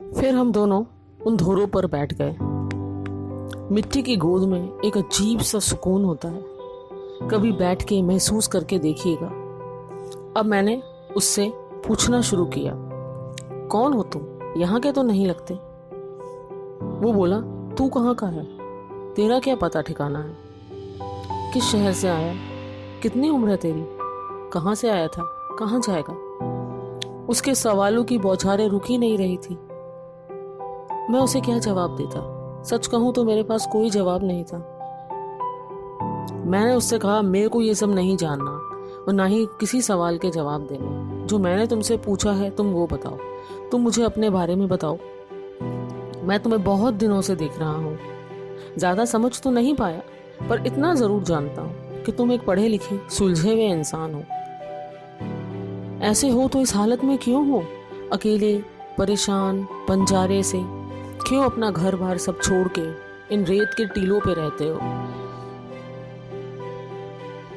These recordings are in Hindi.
फिर हम दोनों उन धोरों पर बैठ गए। मिट्टी की गोद में एक अजीब सा सुकून होता है, कभी बैठ के महसूस करके देखिएगा। अब मैंने उससे पूछना शुरू किया, कौन हो तुम? यहाँ के तो नहीं लगते। वो बोला, तू कहाँ का है? तेरा क्या पता ठिकाना है? किस शहर से आया? कितनी उम्र है तेरी? कहाँ से आया था? कहाँ जाएगा? उसके सवालों की बौछारें रुक ही नहीं रही थी। मैं उसे क्या जवाब देता? सच कहूं तो मेरे पास कोई जवाब नहीं था। मैंने उससे कहा, मेरे को ये सब नहीं जानना और ना ही किसी सवाल के जवाब देने। जो मैंने तुमसे पूछा है तुम वो बताओ। तुम मुझे अपने बारे में बताओ। मैं तुम्हें बहुत दिनों से देख रहा हूँ। ज्यादा समझ तो नहीं पाया, पर इतना जरूर जानता हूँ कि तुम एक पढ़े लिखे सुलझे हुए इंसान हो। ऐसे हो तो इस हालत में क्यों हो? अकेले, परेशान, बंजारे से क्यों अपना घर बार सब छोड़ के इन रेत के टीलों पे रहते हो?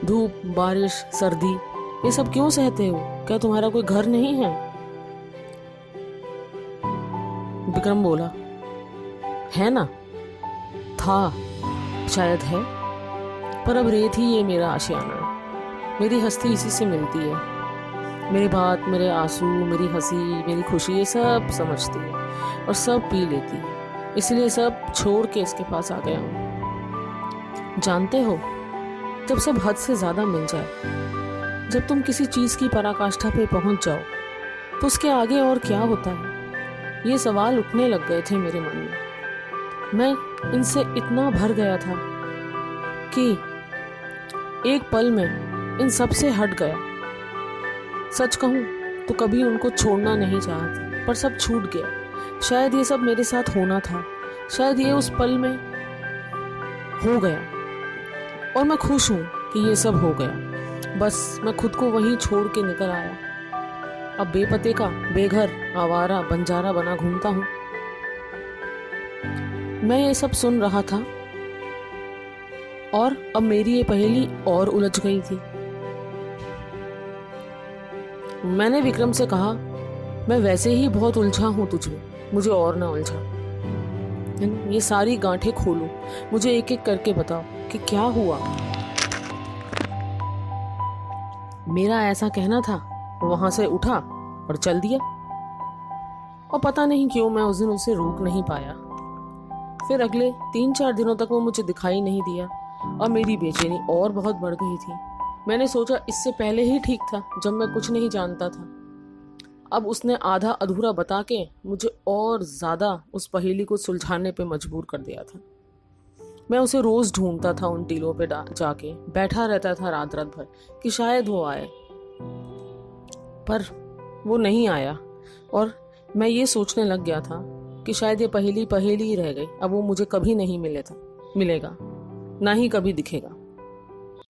धूप, बारिश, सर्दी, ये सब क्यों सहते हो? क्या तुम्हारा कोई घर नहीं है? विक्रम बोला, है ना, था, शायद है, पर अब रेत ही ये मेरा आशियाना है। मेरी हस्ती इसी से मिलती है। मेरी बात, मेरे आंसू, मेरी हंसी, मेरी खुशी, ये सब समझती है और सब पी लेती है। इसलिए सब छोड़ के इसके पास आ गया हूँ। जानते हो, जब सब हद से ज्यादा मिल जाए, जब तुम किसी चीज की पराकाष्ठा पे पहुंच जाओ, तो उसके आगे और क्या होता है? ये सवाल उठने लग गए थे मेरे मन में। मैं इनसे इतना भर गया था कि एक पल में इन सब से हट गया। सच कहूं तो कभी उनको छोड़ना नहीं चाहती, पर सब छूट गया। शायद ये सब मेरे साथ होना था, शायद ये उस पल में हो गया, और मैं खुश हूं कि ये सब हो गया। बस मैं खुद को वहीं छोड़ के निकल आया। अब बेपते का, बेघर, आवारा, बंजारा बना घूमता हूं। मैं ये सब सुन रहा था और अब मेरी ये पहेली और उलझ गई थी। मैंने विक्रम से कहा, मैं वैसे ही बहुत उलझा हूं तुझमें, मुझे और ना उलझा। ये सारी गांठें खोलो, मुझे एक एक करके बताओ कि क्या हुआ। मेरा ऐसा कहना था, वहां से उठा और चल दिया, और पता नहीं क्यों मैं उस दिन उसे रोक नहीं पाया। फिर अगले 3-4 दिनों तक वो मुझे दिखाई नहीं दिया और मेरी बेचैनी और बहुत बढ़ गई थी। मैंने सोचा इससे पहले ही ठीक था, जब मैं कुछ नहीं जानता था। अब उसने आधा अधूरा बता के मुझे और ज्यादा उस पहेली को सुलझाने पे मजबूर कर दिया था। मैं उसे रोज ढूंढता था, उन टीलों पे जाके बैठा रहता था रात रात भर कि शायद वो आए, पर वो नहीं आया। और मैं ये सोचने लग गया था कि शायद ये पहेली पहेली ही रह गई। अब वो मुझे कभी नहीं मिलेगा, ना ही कभी दिखेगा।